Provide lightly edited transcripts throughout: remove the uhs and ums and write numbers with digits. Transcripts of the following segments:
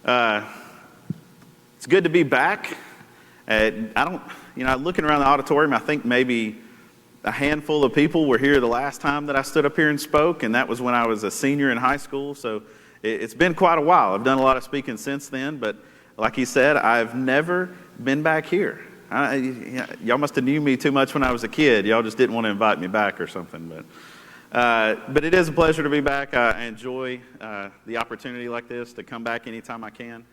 It's good to be back. Looking around the auditorium, I think maybe a handful of people were here the last time that I stood up here and spoke, and that was when I was a senior in high school. So it's been quite a while. I've done a lot of speaking since then, but like he said, I've never been back here. Y'all must have knew me too much when I was a kid. Y'all just didn't want to invite me back or something. But it is a pleasure to be back. I enjoy the opportunity like this to come back anytime I can.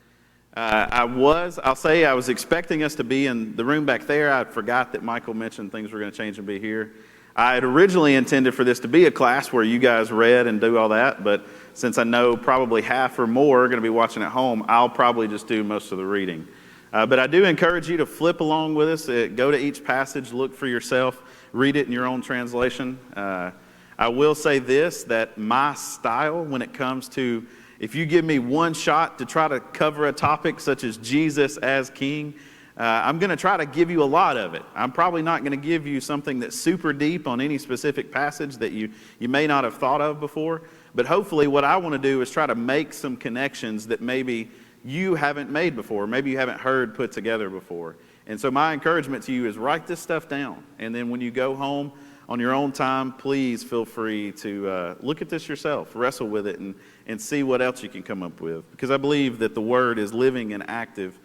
I was expecting us to be in the room back there. I forgot that Michael mentioned things were going to change and be here. I had originally intended for this to be a class where you guys read and do all that, but since I know probably half or more are going to be watching at home, I'll probably just do most of the reading. But I do encourage you to flip along with us. Go to each passage, look for yourself, read it in your own translation. I will say this, that my style when it comes to, if you give me one shot to try to cover a topic such as Jesus as King, I'm going to try to give you a lot of it. I'm probably not going to give you something that's super deep on any specific passage that you may not have thought of before. But hopefully what I want to do is try to make some connections that maybe you haven't made before, maybe you haven't heard put together before. And so my encouragement to you is write this stuff down. And then when you go home on your own time, please feel free to look at this yourself, wrestle with it, and see what else you can come up with. Because I believe that the Word is living and active,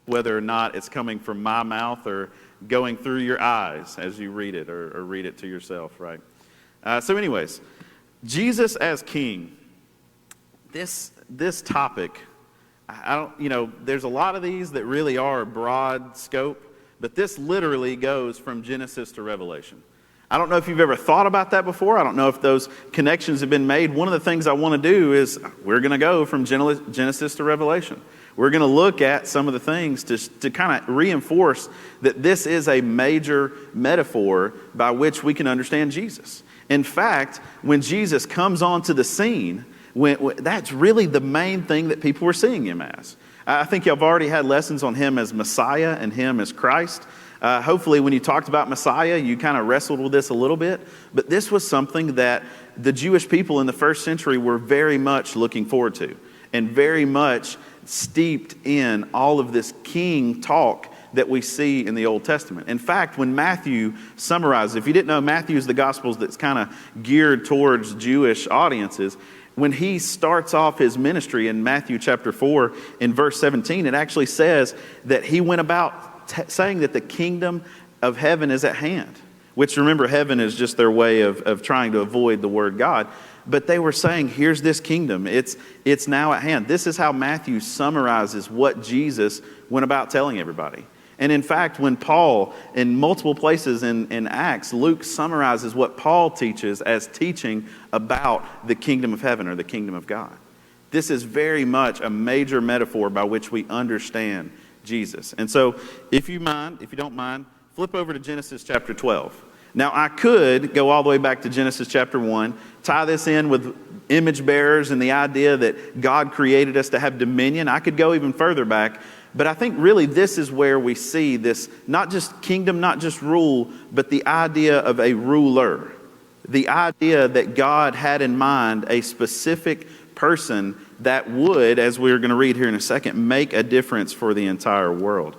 whether or not it's coming from my mouth or going through your eyes as you read it or read it to yourself, right? So anyways, Jesus as King. This topic, there's a lot of these that really are broad scope, but this literally goes from Genesis to Revelation. I don't know if you've ever thought about that before. I don't know if those connections have been made. One of the things I want to do is we're going to go from Genesis to Revelation. We're going to look at some of the things to kind of reinforce that this is a major metaphor by which we can understand Jesus. In fact, when Jesus comes onto the scene, that's really the main thing that people were seeing him as. I think you've already had lessons on him as Messiah and him as Christ. Hopefully when you talked about Messiah, you kind of wrestled with this a little bit. But this was something that the Jewish people in the first century were very much looking forward to and very much steeped in all of this king talk that we see in the Old Testament. In fact, when Matthew summarizes, if you didn't know, Matthew is the Gospels that's kind of geared towards Jewish audiences. When he starts off his ministry in Matthew chapter 4 in verse 17, it actually says that he went about saying that the kingdom of heaven is at hand, which, remember, heaven is just their way of trying to avoid the word God. But they were saying, here's this kingdom. It's now at hand. This is how Matthew summarizes what Jesus went about telling everybody. And in fact, when Paul, in multiple places in Acts, Luke summarizes what Paul teaches as teaching about the kingdom of heaven or the kingdom of God. This is very much a major metaphor by which we understand Jesus. And so, if you don't mind, flip over to Genesis chapter 12. Now, I could go all the way back to Genesis chapter 1, tie this in with image bearers and the idea that God created us to have dominion. I could go even further back, but I think really this is where we see this, not just kingdom, not just rule, but the idea of a ruler. The idea that God had in mind a specific person that would, as we're going to read here in a second, make a difference for the entire world.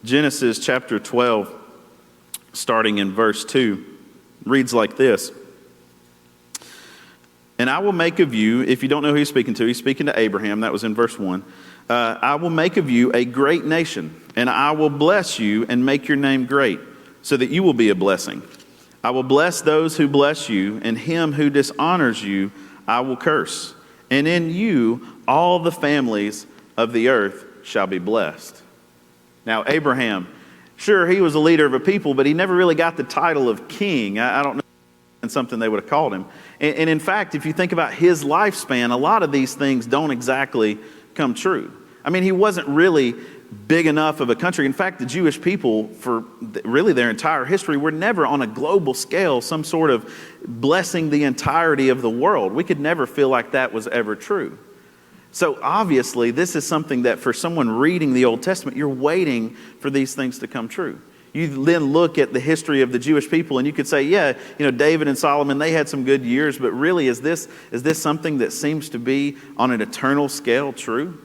Genesis chapter 12, starting in verse 2, reads like this. And I will make of you, if you don't know who he's speaking to Abraham, that was in verse 1. I will make of you a great nation, and I will bless you and make your name great, so that you will be a blessing. I will bless those who bless you, and him who dishonors you I will curse. And in you all the families of the earth shall be blessed. Now Abraham, sure, he was a leader of a people, but he never really got the title of king. I don't know something they would have called him. And in fact, if you think about his lifespan, a lot of these things don't exactly come true. I mean, he wasn't really big enough of a country. In fact, the Jewish people, for really their entire history, were never on a global scale some sort of blessing the entirety of the world. We could never feel like that was ever true. So obviously, this is something that for someone reading the Old Testament, you're waiting for these things to come true. You then look at the history of the Jewish people and you could say, yeah, David and Solomon, they had some good years, but really is this something that seems to be on an eternal scale true?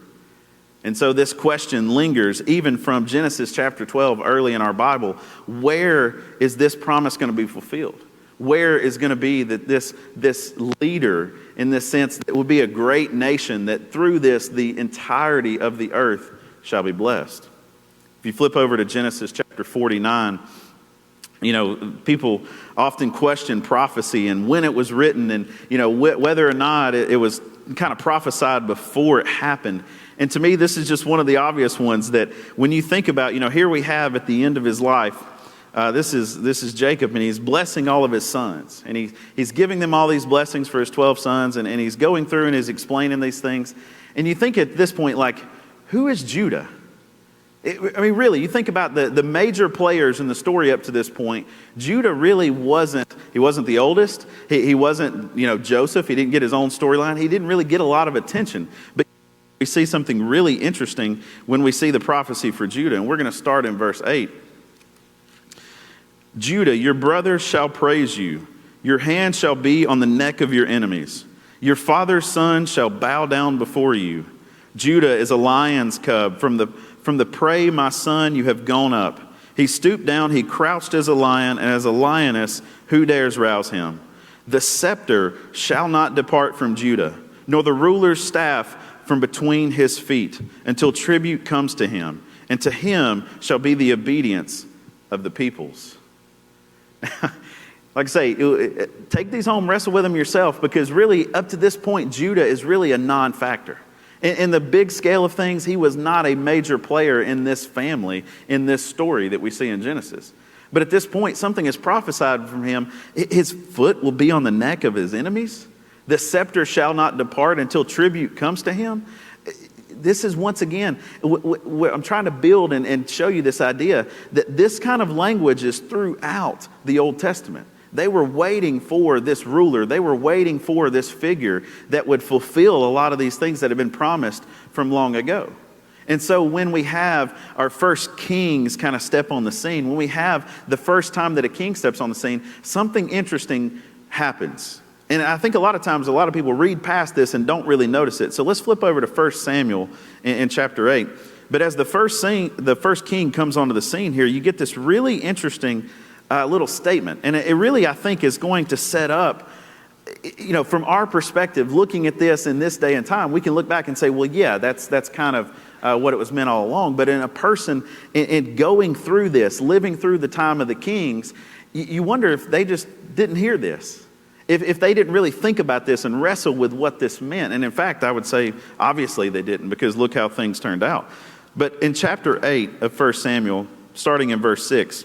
And so this question lingers even from Genesis chapter 12 early in our Bible. Where is this promise going to be fulfilled? Where is going to be that this leader, in this sense, that will be a great nation, that through this the entirety of the earth shall be blessed? If you flip over to Genesis chapter 49, people often question prophecy and when it was written, and whether or not it was kind of prophesied before it happened. And to me, this is just one of the obvious ones that when you think about, here we have at the end of his life, this is Jacob, and he's blessing all of his sons. And he's giving them all these blessings for his 12 sons, and he's going through and he's explaining these things. And you think at this point, like, who is Judah? Really, you think about the major players in the story up to this point. Judah really wasn't the oldest. He wasn't, Joseph. He didn't get his own storyline. He didn't really get a lot of attention. But we see something really interesting when we see the prophecy for Judah. And we're going to start in verse 8. Judah, your brothers shall praise you. Your hand shall be on the neck of your enemies. Your father's son shall bow down before you. Judah is a lion's cub. From the prey, my son, you have gone up. He stooped down, he crouched as a lion, and as a lioness, who dares rouse him? The scepter shall not depart from Judah, nor the ruler's staff from between his feet, until tribute comes to him, and to him shall be the obedience of the peoples. Like I say, take these home, wrestle with them yourself, because really, up to this point, Judah is really a non-factor. In the big scale of things, he was not a major player in this family, in this story that we see in Genesis. But at this point, something is prophesied from him. His foot will be on the neck of his enemies. The scepter shall not depart until tribute comes to him. This is, once again, I'm trying to build and show you this idea that this kind of language is throughout the Old Testament. They were waiting for this ruler. They were waiting for this figure that would fulfill a lot of these things that have been promised from long ago. And so when we have our first kings kind of step on the scene, when we have the first time that a king steps on the scene, something interesting happens. And I think a lot of times, a lot of people read past this and don't really notice it. So let's flip over to 1 Samuel in chapter 8. But as the first king comes onto the scene here, you get this really interesting little statement. And it really, I think, is going to set up, from our perspective, looking at this in this day and time, we can look back and say, well, yeah, that's kind of what it was meant all along. But in a person, in going through this, living through the time of the kings, you wonder if they just didn't hear this. If they didn't really think about this and wrestle with what this meant. And in fact, I would say, obviously they didn't, because look how things turned out. But in chapter 8 of 1 Samuel, starting in verse 6,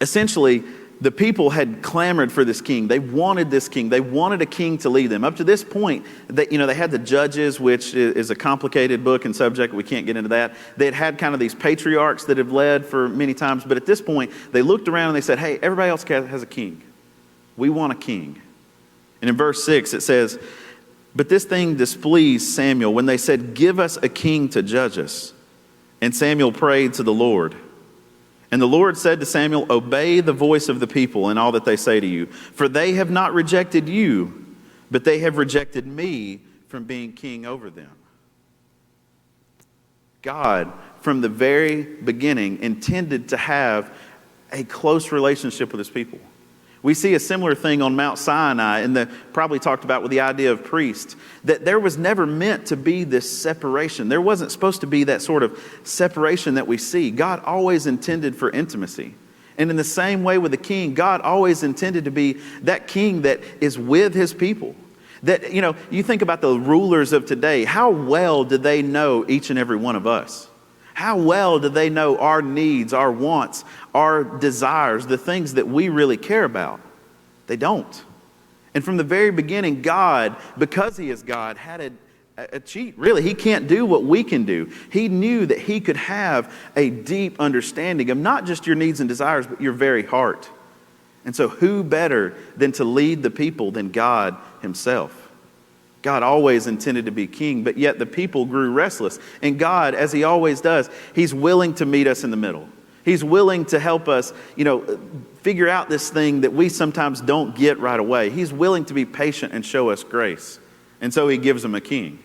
essentially, the people had clamored for this king. They wanted this king. They wanted a king to lead them. Up to this point, they had the Judges, which is a complicated book and subject. We can't get into that. They had kind of these patriarchs that have led for many times. But at this point, they looked around and they said, hey, everybody else has a king. We want a king. And in verse 6, it says, but this thing displeased Samuel when they said, give us a king to judge us. And Samuel prayed to the Lord. And the Lord said to Samuel, obey the voice of the people in all that they say to you. For they have not rejected you, but they have rejected me from being king over them. God, from the very beginning, intended to have a close relationship with his people. We see a similar thing on Mount Sinai, and probably talked about with the idea of priest, that there was never meant to be this separation. There wasn't supposed to be that sort of separation that we see. God always intended for intimacy. And in the same way with the king, God always intended to be that king that is with his people. That, you think about the rulers of today, how well do they know each and every one of us? How well do they know our needs, our wants, our desires, the things that we really care about? They don't. And from the very beginning, God, because he is God, had a cheat. Really, he can't do what we can do. He knew that he could have a deep understanding of not just your needs and desires, but your very heart. And so who better than to lead the people than God himself? God always intended to be king, but yet the people grew restless. And God, as he always does, he's willing to meet us in the middle. He's willing to help us, figure out this thing that we sometimes don't get right away. He's willing to be patient and show us grace. And so he gives them a king.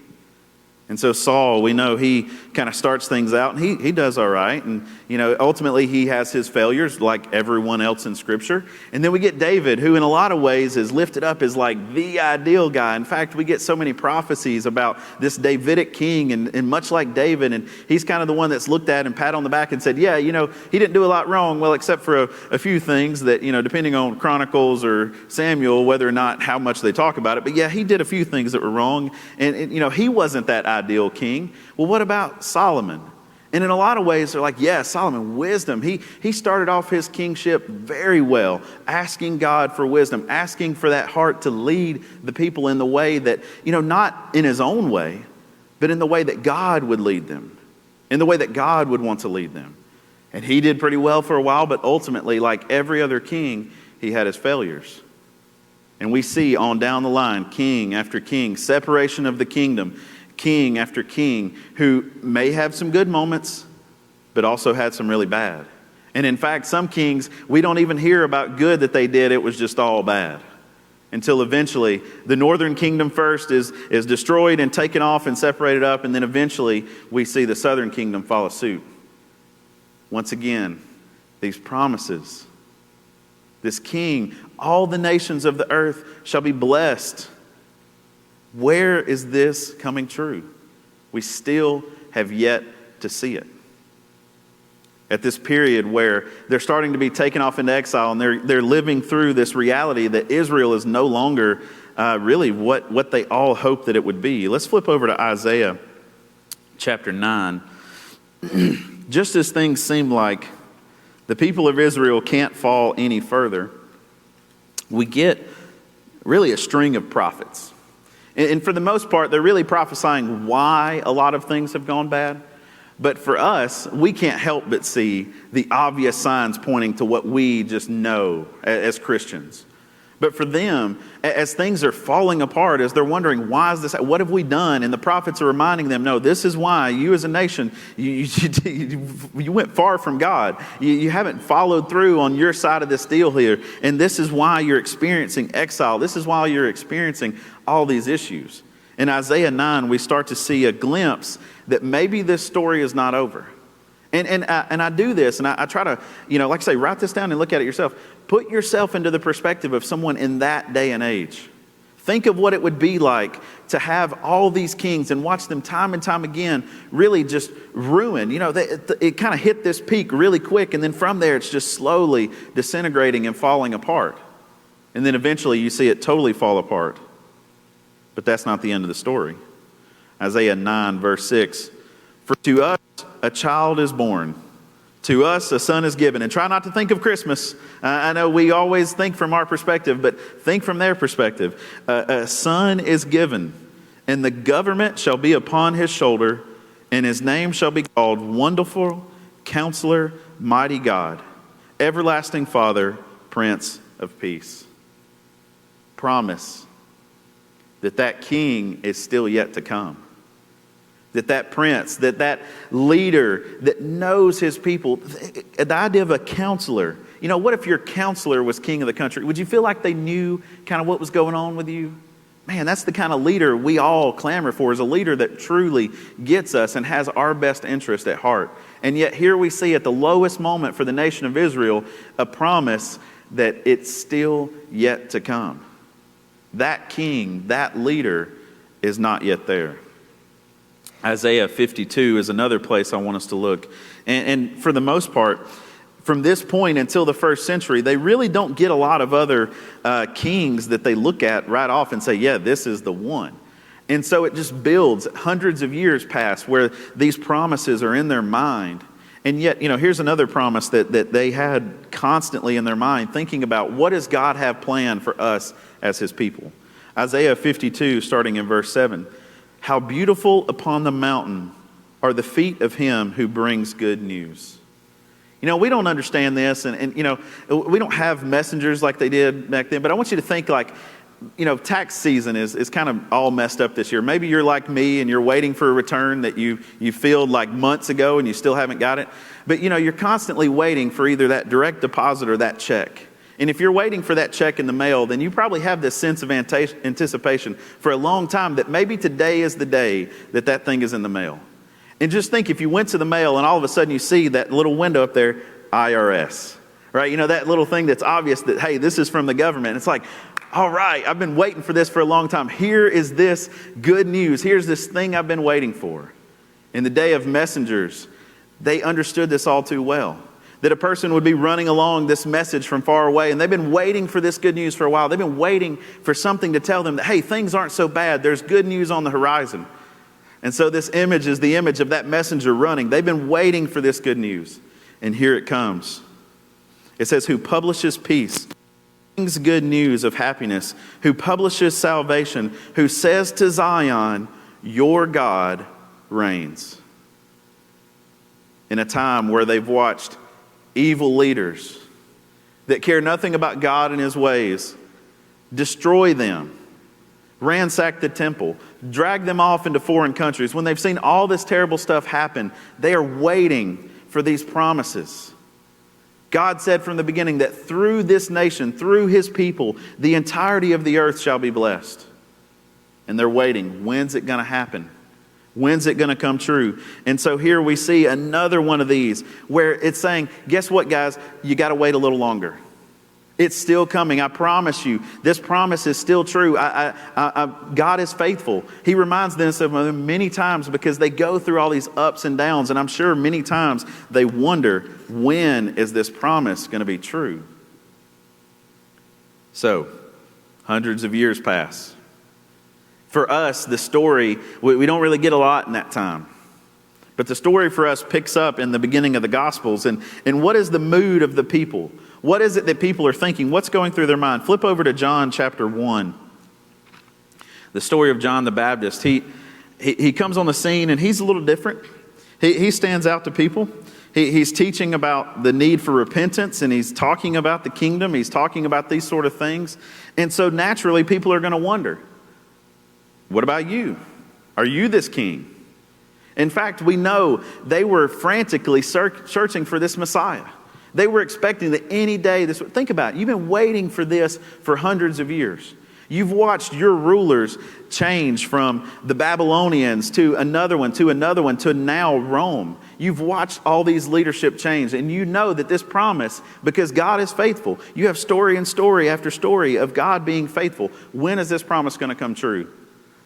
And so Saul, we know he kind of starts things out, and he does all right. And, ultimately he has his failures like everyone else in Scripture. And then we get David, who in a lot of ways is lifted up as like the ideal guy. In fact, we get so many prophecies about this Davidic king and much like David. And he's kind of the one that's looked at and pat on the back and said, yeah, he didn't do a lot wrong. Well, except for a few things that, depending on Chronicles or Samuel, whether or not how much they talk about it. But yeah, he did a few things that were wrong. And he wasn't that ideal king. Well, what about Solomon? And in a lot of ways, they're like, yeah, Solomon, wisdom. He started off his kingship very well, asking God for wisdom, asking for that heart to lead the people in the way that, not in his own way, but in the way that God would lead them, in the way that God would want to lead them. And he did pretty well for a while, but ultimately, like every other king, he had his failures. And we see on down the line, king after king, separation of the kingdom, king after king, who may have some good moments, but also had some really bad. And in fact, some kings, we don't even hear about good that they did. It was just all bad. Until eventually, the northern kingdom first is destroyed and taken off and separated up. And then eventually, we see the southern kingdom follow suit. Once again, these promises. This king, all the nations of the earth shall be blessed. Where is this coming true? We still have yet to see it. At this period where they're starting to be taken off into exile and they're living through this reality that Israel is no longer really what they all hoped that it would be. Let's flip over to Isaiah chapter 9. Just as things seem like the people of Israel can't fall any further, we get really a string of prophets. And for the most part, they're really prophesying why a lot of things have gone bad. But for us, we can't help but see the obvious signs pointing to what we just know as Christians. But for them, as things are falling apart, as they're wondering, why is this? What have we done? And the prophets are reminding them, no, this is why you as a nation, you went far from God. You haven't followed through on your side of this deal here. And this is why you're experiencing exile. This is why you're experiencing all these issues. In Isaiah 9, we start to see a glimpse that maybe this story is not over. And I do this, and I try to, like I say, write this down and look at it yourself. Put yourself into the perspective of someone in that day and age. Think of what it would be like to have all these kings and watch them time and time again really just ruin. It kind of hit this peak really quick, and then from there it's just slowly disintegrating and falling apart. And then eventually you see it totally fall apart. But that's not the end of the story. Isaiah 9, verse 6. For to us a child is born. To us a son is given. And try not to think of Christmas. I know we always think from our perspective, but think from their perspective. A son is given, and the government shall be upon his shoulder, and his name shall be called Wonderful, Counselor, Mighty God, Everlasting Father, Prince of Peace. Promise that king is still yet to come. That prince, that leader that knows his people. The idea of a counselor. What if your counselor was king of the country? Would you feel like they knew kind of what was going on with you? Man, that's the kind of leader we all clamor for, is a leader that truly gets us and has our best interest at heart. And yet here we see at the lowest moment for the nation of Israel, a promise that it's still yet to come. That king, that leader is not yet there. Isaiah 52 is another place I want us to look. And for the most part, from this point until the first century, they really don't get a lot of other kings that they look at right off and say, yeah, this is the one. And so it just builds. Hundreds of years pass where these promises are in their mind. And yet, here's another promise that they had constantly in their mind, thinking about what does God have planned for us as his people. Isaiah 52, starting in verse 7. How beautiful upon the mountain are the feet of him who brings good news. We don't understand this, and we don't have messengers like they did back then, but I want you to think like, tax season is kind of all messed up this year. Maybe you're like me and you're waiting for a return that you filled like months ago and you still haven't got it. But you're constantly waiting for either that direct deposit or that check. And if you're waiting for that check in the mail, then you probably have this sense of anticipation for a long time that maybe today is the day that that thing is in the mail. And just think, if you went to the mail and all of a sudden you see that little window up there, IRS, right? You know, that little thing that's obvious that, hey, this is from the government. It's like, all right, I've been waiting for this for a long time. Here is this good news. Here's this thing I've been waiting for. In the day of messengers, they understood this all too well. That a person would be running along this message from far away, and they've been waiting for this good news for a while. They've been waiting for something to tell them that, hey, things aren't so bad. There's good news on the horizon. And so this image is the image of that messenger running. They've been waiting for this good news, and here it comes. It says, who publishes peace, brings good news of happiness, who publishes salvation, who says to Zion, your God reigns. In a time where they've watched evil leaders that care nothing about God and His ways destroy them, ransack the temple, drag them off into foreign countries. When they've seen all this terrible stuff happen, they are waiting for these promises. God said from the beginning that through this nation, through His people, the entirety of the earth shall be blessed. And they're waiting. When's it going to happen? When's it going to come true? And so here we see another one of these where it's saying, guess what, guys? You got to wait a little longer. It's still coming. I promise you, this promise is still true. God is faithful. He reminds them of them many times because they go through all these ups and downs. And I'm sure many times they wonder, when is this promise going to be true? So, hundreds of years pass. For us, the story, we don't really get a lot in that time. But the story for us picks up in the beginning of the Gospels. And what is the mood of the people? What is it that people are thinking? What's going through their mind? Flip over to John chapter 1. The story of John the Baptist. He comes on the scene and he's a little different. He stands out to people. He's teaching about the need for repentance, and he's talking about the kingdom. He's talking about these sort of things. And so naturally people are going to wonder, what about you? Are you this king? In fact, we know they were frantically searching for this Messiah. They were expecting that any day this would. Think about it. You've been waiting for this for hundreds of years. You've watched your rulers change from the Babylonians to another one, to now Rome. You've watched all these leadership change, and you know that this promise, because God is faithful. You have story and story after story of God being faithful. When is this promise going to come true?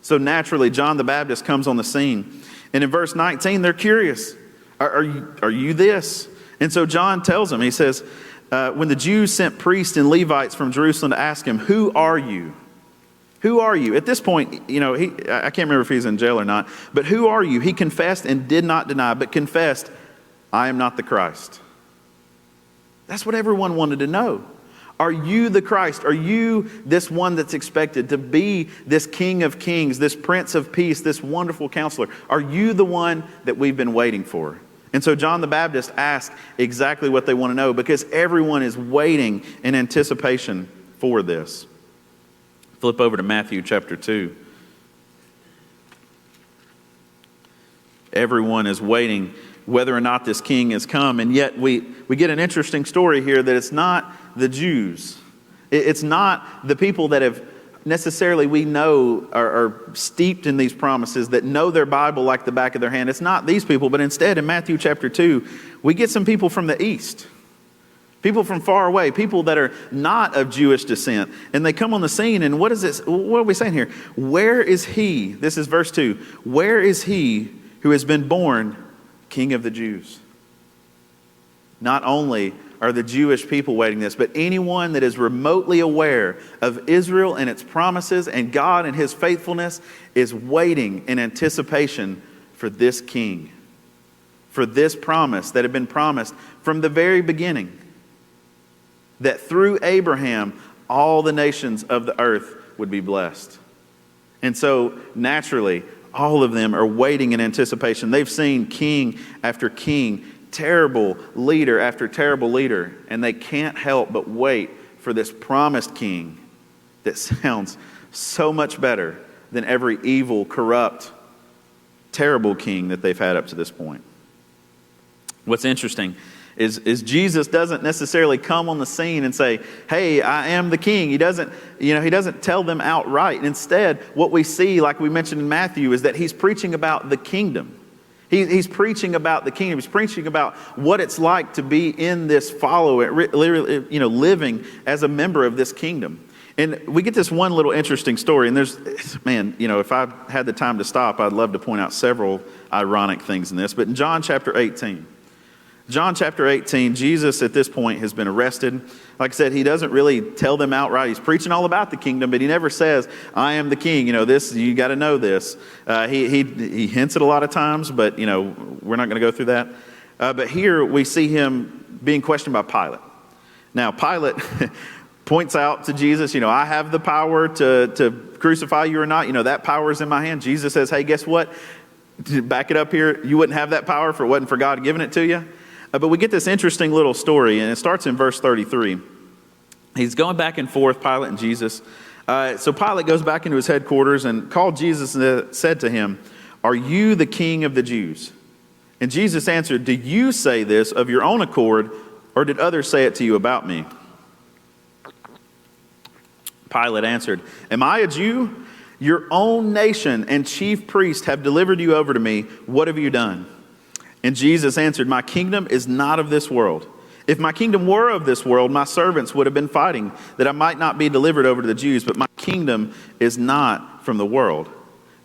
So naturally, John the Baptist comes on the scene. And in verse 19, they're curious. Are you this? And so John tells them, he says, when the Jews sent priests and Levites from Jerusalem to ask him, who are you? Who are you? At this point, I can't remember if he's in jail or not, but who are you? He confessed and did not deny, but confessed, I am not the Christ. That's what everyone wanted to know. Are you the Christ? Are you this one that's expected to be this King of Kings, this Prince of Peace, this wonderful counselor? Are you the one that we've been waiting for? And so John the Baptist asked exactly what they want to know, because everyone is waiting in anticipation for this. Flip over to Matthew chapter 2. Everyone is waiting whether or not this king has come. And yet we get an interesting story here that it's not the Jews. It's not the people that have necessarily we know are steeped in these promises, that know their Bible like the back of their hand. It's not these people, but instead in Matthew chapter 2, we get some people from the east. People from far away, people that are not of Jewish descent. And they come on the scene, and what are we saying here? Where is he? This is verse 2. Where is he who has been born King of the Jews? Not only are the Jewish people waiting this, but anyone that is remotely aware of Israel and its promises and God and His faithfulness is waiting in anticipation for this king, for this promise that had been promised from the very beginning, that through Abraham, all the nations of the earth would be blessed. And so naturally, all of them are waiting in anticipation. They've seen king after king, terrible leader after terrible leader, and they can't help but wait for this promised king that sounds so much better than every evil, corrupt, terrible king that they've had up to this point. What's interesting is Jesus doesn't necessarily come on the scene and say, hey, I am the king. He doesn't tell them outright. Instead, what we see, like we mentioned in Matthew, is that he's preaching about the kingdom. He's preaching about the kingdom. He's preaching about what it's like to be in this living as a member of this kingdom. And we get this one little interesting story, and if I had the time to stop, I'd love to point out several ironic things in this. But in John chapter 18, Jesus at this point has been arrested. Like I said, he doesn't really tell them outright. He's preaching all about the kingdom, but he never says, I am the king. You got to know this. He hints it a lot of times, but, we're not going to go through that. But here we see him being questioned by Pilate. Now, Pilate points out to Jesus, I have the power to crucify you or not. That power is in my hand. Jesus says, hey, guess what? To back it up here, you wouldn't have that power if it wasn't for God giving it to you. But we get this interesting little story, and it starts in verse 33. He's going back and forth, Pilate and Jesus. So Pilate goes back into his headquarters and called Jesus and said to him, are you the king of the Jews? And Jesus answered, do you say this of your own accord, or did others say it to you about me? Pilate answered, am I a Jew? Your own nation and chief priest have delivered you over to me. What have you done? And Jesus answered, my kingdom is not of this world. If my kingdom were of this world, my servants would have been fighting that I might not be delivered over to the Jews, but my kingdom is not from the world.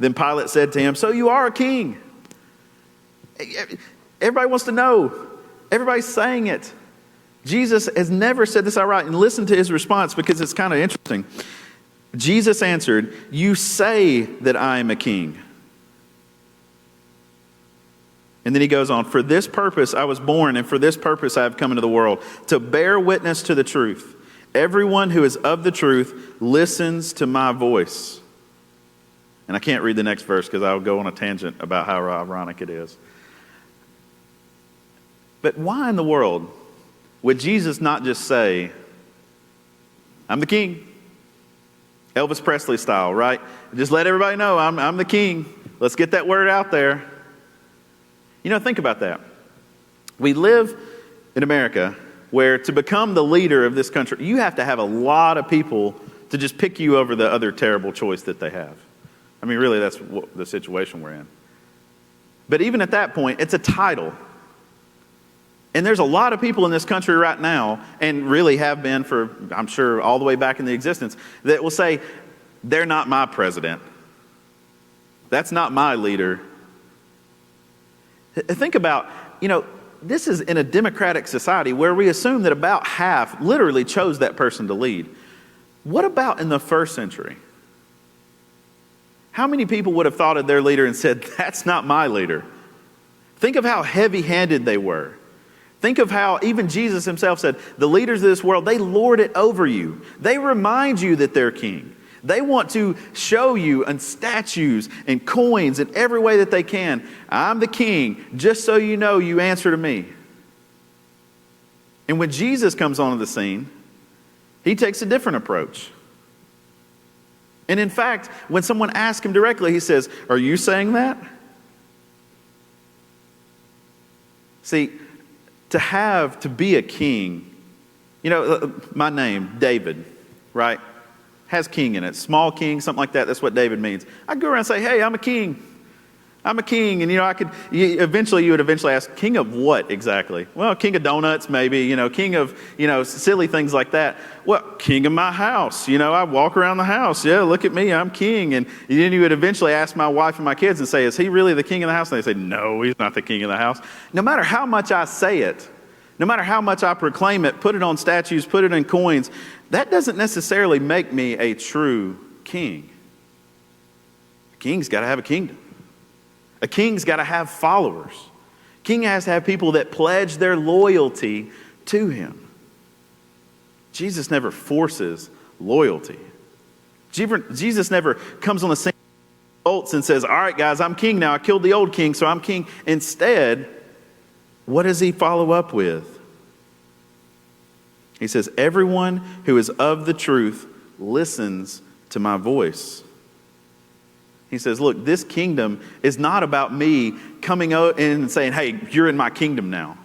Then Pilate said to him, so you are a king. Everybody wants to know. Everybody's saying it. Jesus has never said this outright, and listen to his response because it's kind of interesting. Jesus answered, you say that I am a king. And then he goes on, for this purpose I was born, and for this purpose I have come into the world, to bear witness to the truth. Everyone who is of the truth listens to my voice. And I can't read the next verse because I'll go on a tangent about how ironic it is. But why in the world would Jesus not just say, I'm the king? Elvis Presley style, right? Just let everybody know I'm the king. Let's get that word out there. Think about that. We live in America where to become the leader of this country, you have to have a lot of people to just pick you over the other terrible choice that they have. Really, that's the situation we're in. But even at that point, it's a title. And there's a lot of people in this country right now, and really have been for, I'm sure, all the way back in the existence, that will say, they're not my president. That's not my leader. Think about, this is in a democratic society where we assume that about half literally chose that person to lead. What about in the first century? How many people would have thought of their leader and said, that's not my leader? Think of how heavy-handed they were. Think of how even Jesus himself said, the leaders of this world, they lord it over you. They remind you that they're king. They want to show you in statues and coins in every way that they can, I'm the king, just so you know you answer to me. And when Jesus comes onto the scene, he takes a different approach. And in fact, when someone asks him directly, he says, are you saying that? See, to be a king, my name, David, right? Has king in it. Small king, something like that. That's what David means. I'd go around and say, hey, I'm a king. I'm a king. And, you would eventually ask, king of what exactly? Well, king of donuts, maybe, king of, silly things like that. Well, king of my house. I walk around the house. Yeah, look at me. I'm king. And then you would eventually ask my wife and my kids and say, is he really the king of the house? And they say, no, he's not the king of the house. No matter how much I say it, no matter how much I proclaim it, put it on statues, put it in coins, that doesn't necessarily make me a true king. A king's got to have a kingdom. A king's got to have followers. A king has to have people that pledge their loyalty to him. Jesus never forces loyalty. Jesus never comes on the scene and says, all right, guys, I'm king now. I killed the old king, so I'm king. Instead, what does he follow up with? He says, everyone who is of the truth listens to my voice. He says, look, this kingdom is not about me coming out and saying, hey, you're in my kingdom now.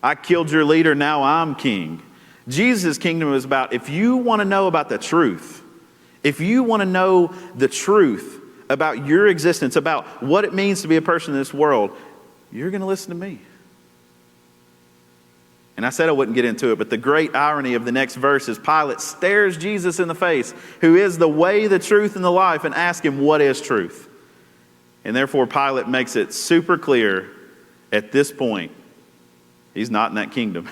I killed your leader, now I'm king. Jesus' kingdom is about, if you want to know about the truth, if you want to know the truth about your existence, about what it means to be a person in this world, you're going to listen to me. And I said I wouldn't get into it, but the great irony of the next verse is Pilate stares Jesus in the face, who is the way, the truth, and the life, and asks him, what is truth? And therefore Pilate makes it super clear at this point, he's not in that kingdom.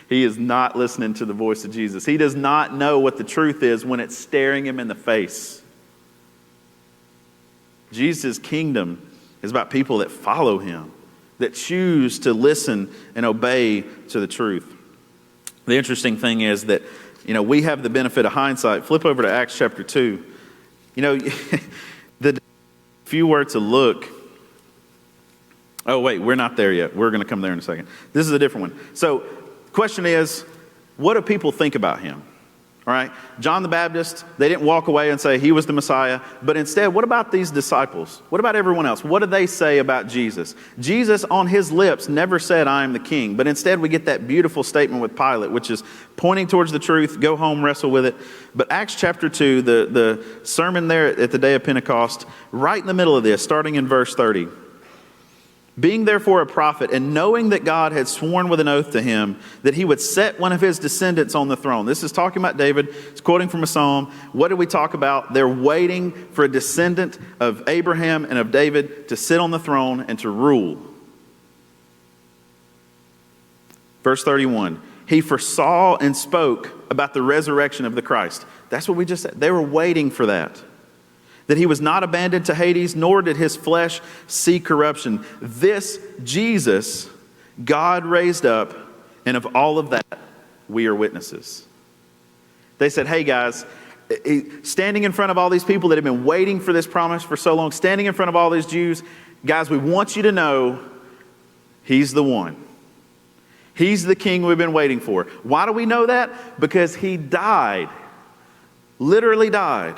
He is not listening to the voice of Jesus. He does not know what the truth is when it's staring him in the face. Jesus' kingdom is about people that follow him, that choose to listen and obey to the truth. The interesting thing is that, we have the benefit of hindsight. Flip over to Acts chapter 2. If you were to look, oh wait, we're not there yet. We're going to come there in a second. This is a different one. So the question is, what do people think about him? All right, John the Baptist, they didn't walk away and say he was the Messiah, but instead, what about these disciples? What about everyone else? What did they say about Jesus? Jesus on his lips never said, I am the king, but instead we get that beautiful statement with Pilate, which is pointing towards the truth, go home, wrestle with it. But Acts chapter 2, the sermon there at the day of Pentecost, right in the middle of this, starting in verse 30. Being therefore a prophet, and knowing that God had sworn with an oath to him that he would set one of his descendants on the throne. This is talking about David. It's quoting from a psalm. What did we talk about? They're waiting for a descendant of Abraham and of David to sit on the throne and to rule. Verse 31. He foresaw and spoke about the resurrection of the Christ. That's what we just said. They were waiting for that. That he was not abandoned to Hades, nor did his flesh see corruption. This Jesus, God raised up, and of all of that, we are witnesses. They said, hey guys, standing in front of all these people that have been waiting for this promise for so long, standing in front of all these Jews, guys, we want you to know he's the one. He's the king we've been waiting for. Why do we know that? Because he died, literally died.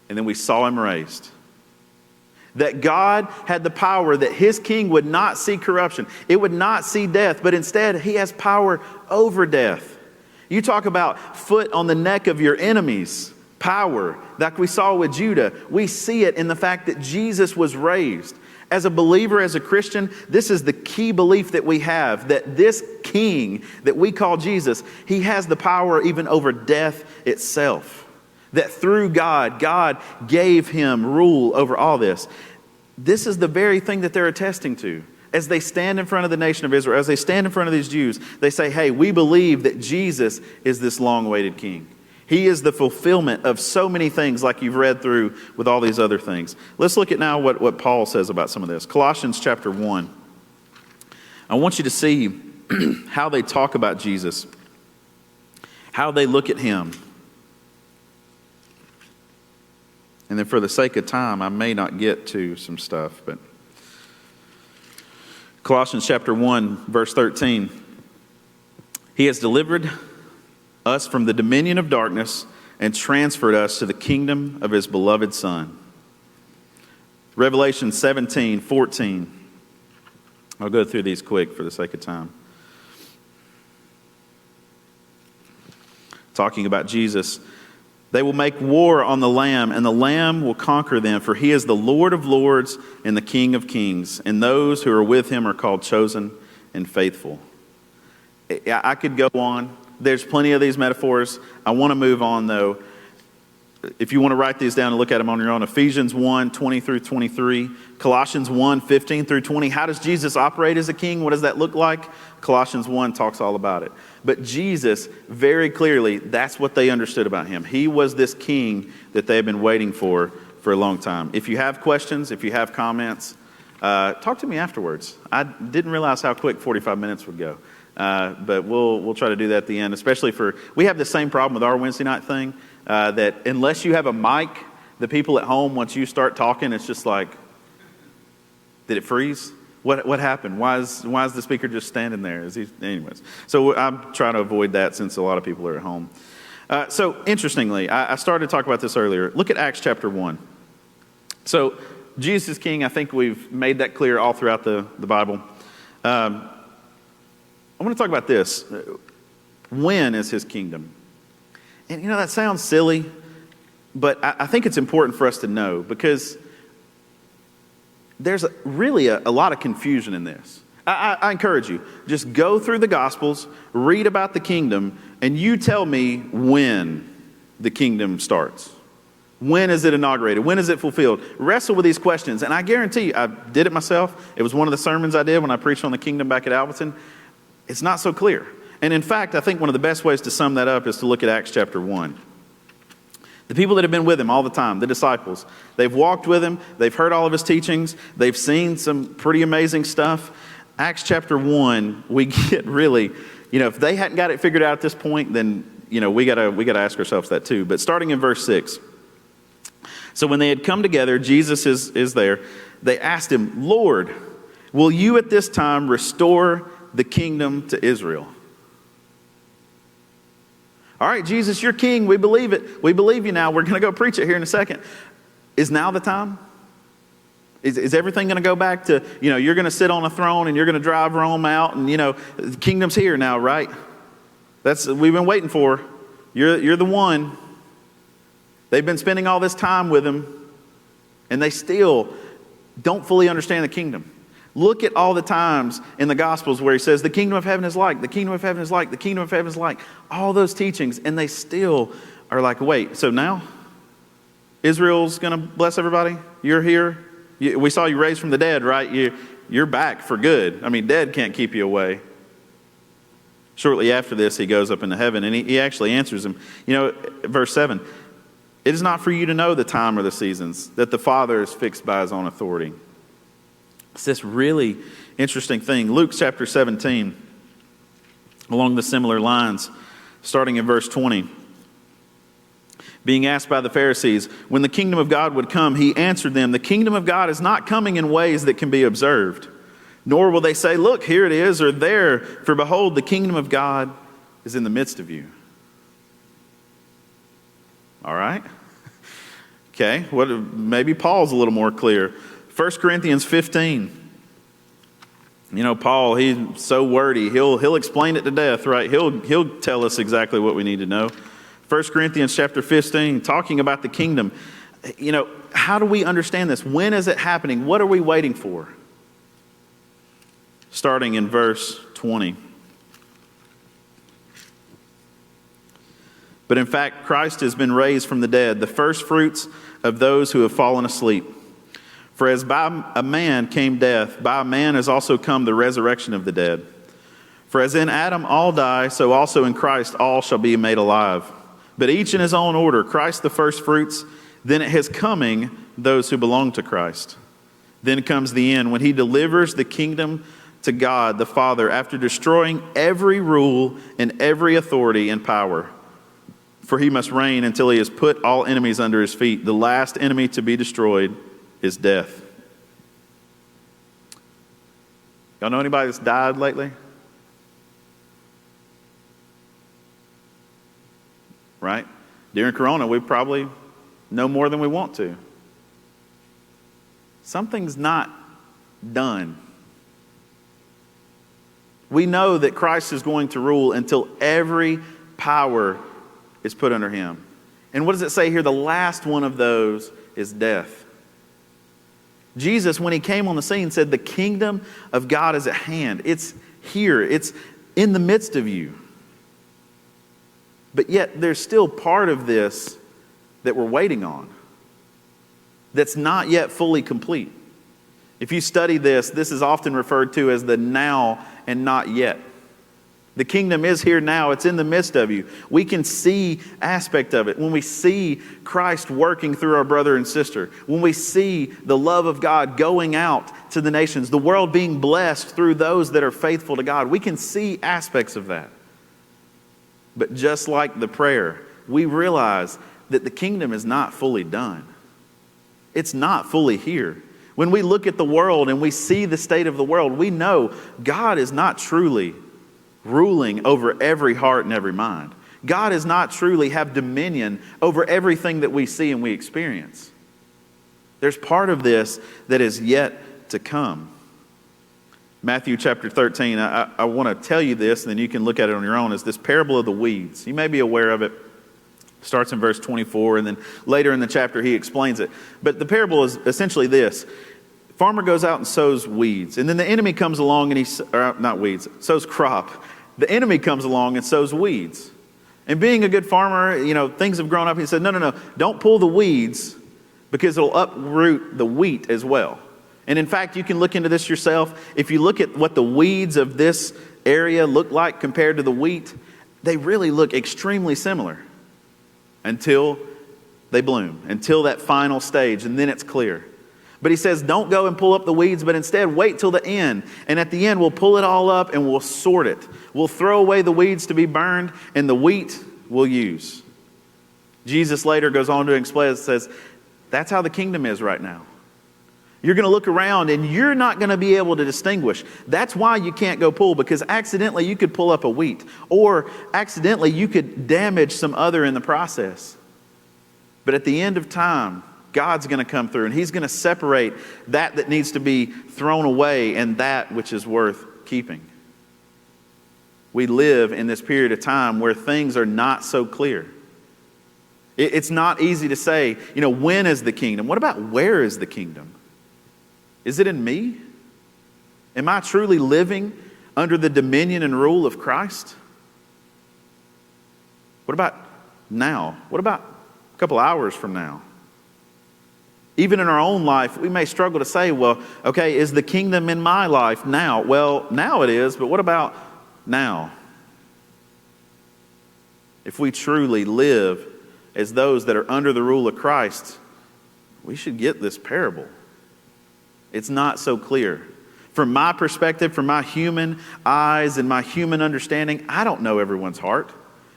And then we saw him raised. That God had the power that his king would not see corruption. It would not see death, but instead he has power over death. You talk about foot on the neck of your enemies, power, like we saw with Judah. We see it in the fact that Jesus was raised. As a believer, as a Christian, this is the key belief that we have, that this king that we call Jesus, he has the power even over death itself. That through God, God gave him rule over all this. This is the very thing that they're attesting to. As they stand in front of the nation of Israel, as they stand in front of these Jews, they say, hey, we believe that Jesus is this long-awaited king. He is the fulfillment of so many things like you've read through with all these other things. Let's look at now what Paul says about some of this. Colossians chapter 1. I want you to see how they talk about Jesus, how they look at him. And then for the sake of time, I may not get to some stuff, but Colossians chapter 1, verse 13. He has delivered us from the dominion of darkness and transferred us to the kingdom of his beloved Son. Revelation 17, 14. I'll go through these quick for the sake of time. Talking about Jesus. They will make war on the Lamb, and the Lamb will conquer them, for he is the Lord of lords and the King of kings, and those who are with him are called chosen and faithful. I could go on. There's plenty of these metaphors. I want to move on, though. If you want to write these down and look at them on your own, Ephesians 1, 20 through 23, Colossians 1, 15 through 20. How does Jesus operate as a king? What does that look like? Colossians 1 talks all about it. But Jesus, very clearly, that's what they understood about him. He was this king that they had been waiting for a long time. If you have questions, if you have comments, talk to me afterwards. I didn't realize how quick 45 minutes would go. But we'll try to do that at the end, especially we have the same problem with our Wednesday night thing, that unless you have a mic, the people at home, once you start talking, it's just like, did it freeze? What happened? Why is the speaker just standing there? Anyways, so I'm trying to avoid that since a lot of people are at home. So interestingly, I started to talk about this earlier. Look at Acts chapter 1. So Jesus is king. I think we've made that clear all throughout the Bible. I want to talk about this. When is his kingdom? And that sounds silly, but I think it's important for us to know, because there's really a lot of confusion in this. I encourage you, just go through the Gospels, read about the kingdom, and you tell me when the kingdom starts. When is it inaugurated? When is it fulfilled? Wrestle with these questions. And I guarantee you, I did it myself. It was one of the sermons I did when I preached on the kingdom back at Alberton. It's not so clear. And in fact, I think one of the best ways to sum that up is to look at Acts chapter 1. The people that have been with him all the time, the disciples, they've walked with him, they've heard all of his teachings, they've seen some pretty amazing stuff. Acts chapter 1, we get really, if they hadn't got it figured out at this point, then, we gotta ask ourselves that too. But starting in verse 6. So when they had come together, Jesus is there. They asked him, Lord, will you at this time restore the kingdom to Israel? All right, Jesus, you're king. We believe it. We believe you now. We're going to go preach it here in a second. Is now the time? Is everything going to go back to, you're going to sit on a throne and you're going to drive Rome out and, the kingdom's here now, right? We've been waiting for. You're the one. They've been spending all this time with him and they still don't fully understand the kingdom. Look at all the times in the Gospels where he says, the kingdom of heaven is like, the kingdom of heaven is like, the kingdom of heaven is like. All those teachings, and they still are like, wait, so now Israel's going to bless everybody? You're here? We saw you raised from the dead, right? You're back for good. I mean, dead can't keep you away. Shortly after this, he goes up into heaven, and he actually answers him. Verse 7, it is not for you to know the time or the seasons that the Father is fixed by his own authority. It's this really interesting thing. Luke chapter 17, along the similar lines, starting in verse 20. Being asked by the Pharisees, when the kingdom of God would come, he answered them, the kingdom of God is not coming in ways that can be observed. Nor will they say, look, here it is, or there, for behold, the kingdom of God is in the midst of you. All right. Okay, maybe Paul's a little more clear. 1 Corinthians 15. Paul, he's so wordy. He'll explain it to death, right? He'll tell us exactly what we need to know. 1 Corinthians chapter 15, talking about the kingdom. How do we understand this? When is it happening? What are we waiting for? Starting in verse 20. But in fact, Christ has been raised from the dead, the first fruits of those who have fallen asleep. For as by a man came death, by a man has also come the resurrection of the dead. For as in Adam all die, so also in Christ all shall be made alive. But each in his own order, Christ the first fruits, then at his coming those who belong to Christ. Then comes the end, when he delivers the kingdom to God the Father, after destroying every rule and every authority and power. For he must reign until he has put all enemies under his feet. The last enemy to be destroyed is death. Y'all know anybody that's died lately? Right? During Corona, we probably know more than we want to. Something's not done. We know that Christ is going to rule until every power is put under him. And what does it say here? The last one of those is death. Jesus, when he came on the scene, said the kingdom of God is at hand. It's here. It's in the midst of you. But yet there's still part of this that we're waiting on that's not yet fully complete. If you study this, this is often referred to as the now and not yet. The kingdom is here now. It's in the midst of you. We can see aspect of it. When we see Christ working through our brother and sister, when we see the love of God going out to the nations, the world being blessed through those that are faithful to God, we can see aspects of that. But just like the prayer, we realize that the kingdom is not fully done. It's not fully here. When we look at the world and we see the state of the world, we know God is not truly ruling over every heart and every mind. God does not truly have dominion over everything that we see and we experience. There's part of this that is yet to come. Matthew chapter 13, I want to tell you this, and then you can look at it on your own, is this parable of the weeds. You may be aware of it. Starts in verse 24, and then later in the chapter he explains it. But the parable is essentially this. Farmer goes out and sows weeds, and then the enemy comes along and sows crop. The enemy comes along and sows weeds. And being a good farmer, things have grown up. He said, no, don't pull the weeds because it'll uproot the wheat as well. And in fact, you can look into this yourself. If you look at what the weeds of this area look like compared to the wheat, they really look extremely similar until they bloom, until that final stage, and then it's clear. But he says, don't go and pull up the weeds, but instead wait till the end. And at the end, we'll pull it all up and we'll sort it. We'll throw away the weeds to be burned, and the wheat we'll use. Jesus later goes on to explain, says, that's how the kingdom is right now. You're going to look around and you're not going to be able to distinguish. That's why you can't go pull, because accidentally you could pull up a wheat, or accidentally you could damage some other in the process. But at the end of time, God's going to come through and He's going to separate that needs to be thrown away and that which is worth keeping. We live in this period of time where things are not so clear. It's not easy to say, when is the kingdom? What about where is the kingdom? Is it in me? Am I truly living under the dominion and rule of Christ? What about now? What about a couple hours from now? Even in our own life, we may struggle to say, well, okay, is the kingdom in my life now? Well, now it is, but what about now? If we truly live as those that are under the rule of Christ, we should get this parable. It's not so clear. From my perspective, from my human eyes and my human understanding, I don't know everyone's heart.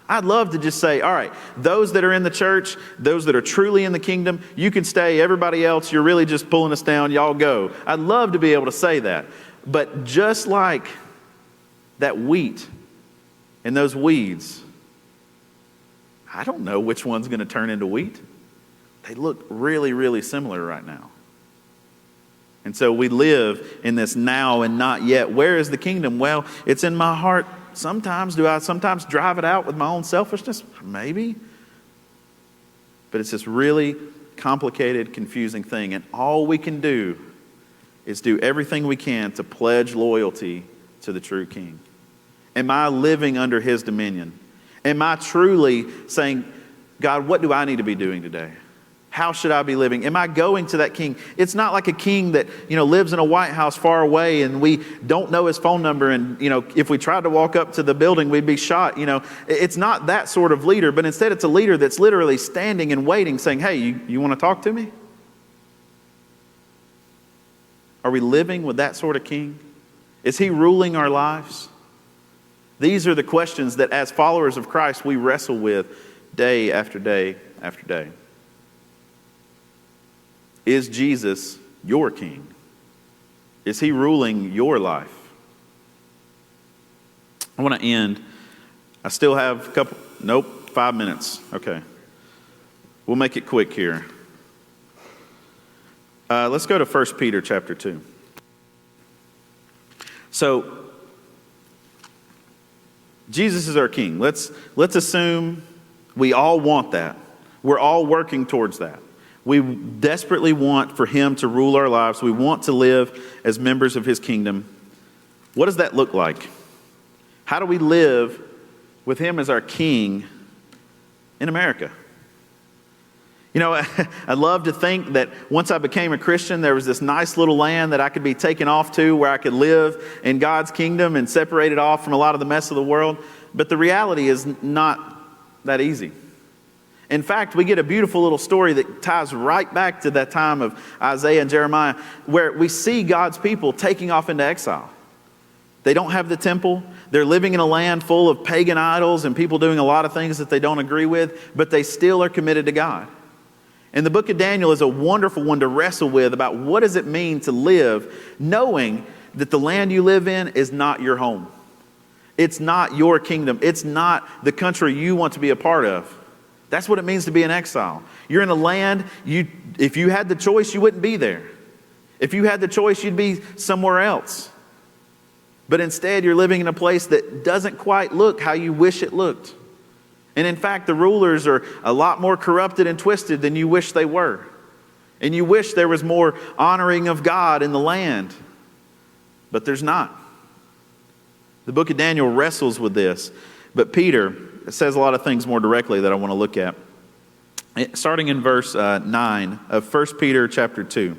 I'd love to just say, all right, those that are in the church, those that are truly in the kingdom, you can stay. Everybody else, you're really just pulling us down. Y'all go. I'd love to be able to say that. But just like that wheat and those weeds, I don't know which one's going to turn into wheat. They look really, really similar right now. And so we live in this now and not yet. Where is the kingdom? Well, it's in my heart. Sometimes, do I sometimes drive it out with my own selfishness? Maybe. But it's this really complicated, confusing thing. And all we can do is do everything we can to pledge loyalty to the true King. Am I living under His dominion? Am I truly saying, God, what do I need to be doing today? How should I be living? Am I going to that king? It's not like a king that, lives in a White House far away and we don't know his phone number. And, if we tried to walk up to the building, we'd be shot. It's not that sort of leader, but instead it's a leader that's literally standing and waiting, saying, hey, you want to talk to me? Are we living with that sort of king? Is he ruling our lives? These are the questions that as followers of Christ, we wrestle with day after day after day. Is Jesus your king? Is he ruling your life? I want to end. I still have 5 minutes. Okay. We'll make it quick here. Let's go to 1 Peter chapter 2. So, Jesus is our king. Let's assume we all want that. We're all working towards that. We desperately want for him to rule our lives. We want to live as members of his kingdom. What does that look like? How do we live with him as our king in America? I'd love to think that once I became a Christian, there was this nice little land that I could be taken off to where I could live in God's kingdom and separated off from a lot of the mess of the world. But the reality is not that easy. In fact, we get a beautiful little story that ties right back to that time of Isaiah and Jeremiah, where we see God's people taking off into exile. They don't have the temple. They're living in a land full of pagan idols and people doing a lot of things that they don't agree with, but they still are committed to God. And the book of Daniel is a wonderful one to wrestle with about what does it mean to live knowing that the land you live in is not your home. It's not your kingdom. It's not the country you want to be a part of. That's what it means to be in exile. You're in a land, if you had the choice, you wouldn't be there. If you had the choice, you'd be somewhere else. But instead, you're living in a place that doesn't quite look how you wish it looked. And in fact, the rulers are a lot more corrupted and twisted than you wish they were. And you wish there was more honoring of God in the land. But there's not. The book of Daniel wrestles with this. But Peter says a lot of things more directly that I want to look at. Starting in verse 9 of 1 Peter chapter 2.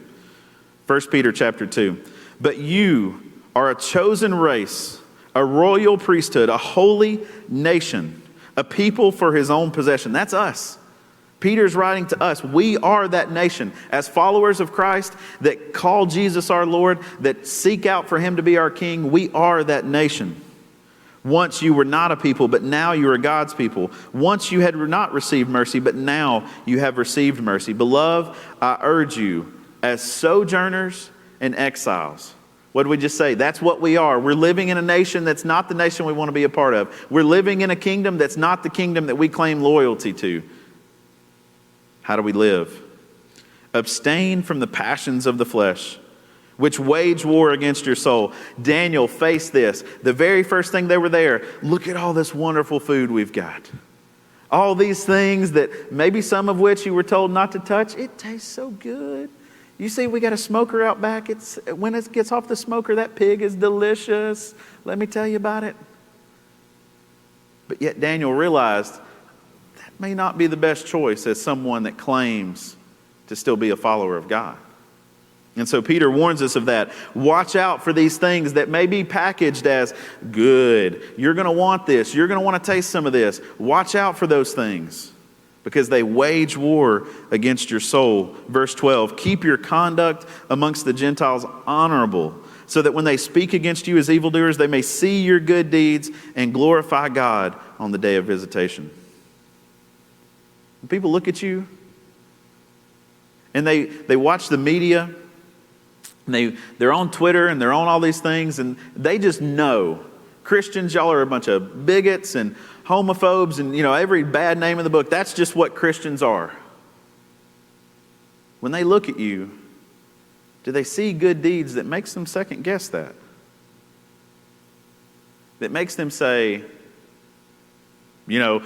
1 Peter chapter 2. But you are a chosen race, a royal priesthood, a holy nation, a people for his own possession. That's us. Peter's writing to us. We are that nation. As followers of Christ that call Jesus our Lord, that seek out for him to be our king, we are that nation. Once you were not a people, but now you are God's people. Once you had not received mercy, but now you have received mercy. Beloved, I urge you, as sojourners and exiles. What did we just say? That's what we are. We're living in a nation that's not the nation we want to be a part of. We're living in a kingdom that's not the kingdom that we claim loyalty to. How do we live? Abstain from the passions of the flesh, which wage war against your soul. Daniel faced this. The very first thing they were there, look at all this wonderful food we've got. All these things that maybe some of which you were told not to touch. It tastes so good. You see, we got a smoker out back. When it gets off the smoker, that pig is delicious. Let me tell you about it. But yet Daniel realized that may not be the best choice as someone that claims to still be a follower of God. And so Peter warns us of that. Watch out for these things that may be packaged as good. You're going to want this. You're going to want to taste some of this. Watch out for those things because they wage war against your soul. Verse 12, keep your conduct amongst the Gentiles honorable, so that when they speak against you as evildoers, they may see your good deeds and glorify God on the day of visitation. When people look at you and they watch the media, and they're on Twitter and they're on all these things, and they just know Christians, y'all are a bunch of bigots and homophobes and every bad name in the book. That's just what Christians are. When they look at you, do they see good deeds that makes them second guess that? That makes them say, the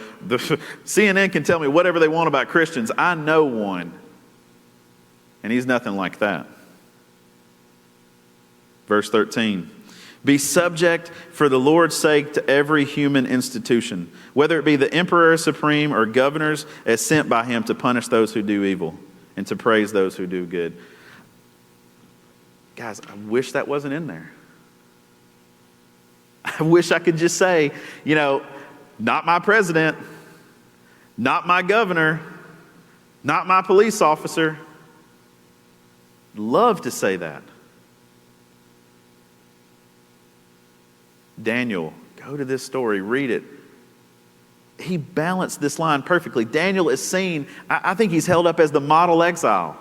CNN can tell me whatever they want about Christians. I know one, and he's nothing like that. Verse 13, be subject for the Lord's sake to every human institution, whether it be the emperor supreme or governors as sent by him to punish those who do evil and to praise those who do good. Guys, I wish that wasn't in there. I wish I could just say, not my president, not my governor, not my police officer. Love to say that. Daniel, go to this story, read it. He balanced this line perfectly. Daniel is seen, I think he's held up as the model exile,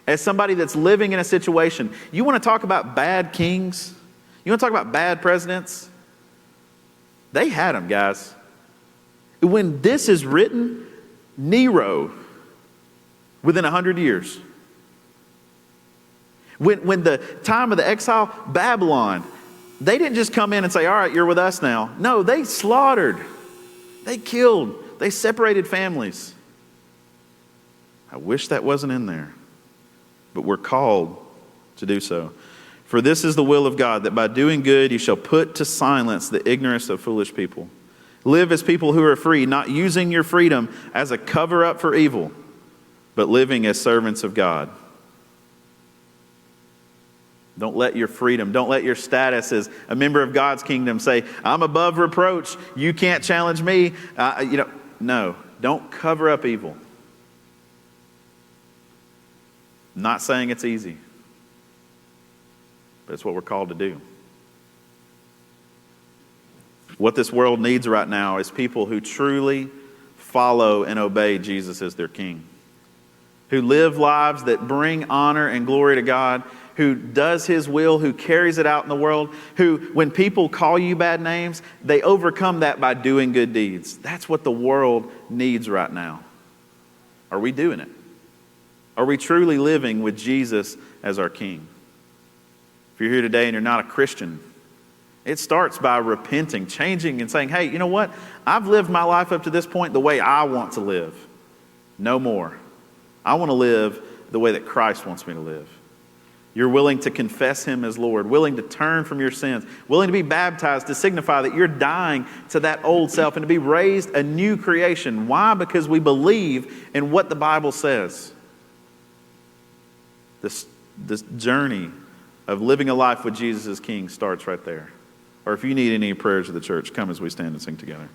as somebody that's living in a situation. You want to talk about bad kings? You want to talk about bad presidents? They had them, guys. When this is written, Nero, within 100 years. When the time of the exile, Babylon, they didn't just come in and say, all right, you're with us now. No, they slaughtered. They killed. They separated families. I wish that wasn't in there. But we're called to do so. For this is the will of God, that by doing good you shall put to silence the ignorance of foolish people. Live as people who are free, not using your freedom as a cover-up for evil, but living as servants of God. Don't let your freedom, don't let your status as a member of God's kingdom say, I'm above reproach, you can't challenge me. No, don't cover up evil. I'm not saying it's easy, but it's what we're called to do. What this world needs right now is people who truly follow and obey Jesus as their King, who live lives that bring honor and glory to God, who does His will, who carries it out in the world, who, when people call you bad names, they overcome that by doing good deeds. That's what the world needs right now. Are we doing it? Are we truly living with Jesus as our King? If you're here today and you're not a Christian, It starts by repenting, changing, and saying, hey, you know what? I've lived my life up to this point the way I want to live. No more. I want to live the way that Christ wants me to live. You're willing to confess him as Lord, willing to turn from your sins, willing to be baptized to signify that you're dying to that old self and to be raised a new creation. Why? Because we believe in what the Bible says. This journey of living a life with Jesus as King starts right there. Or if you need any prayers of the church, come as we stand and sing together.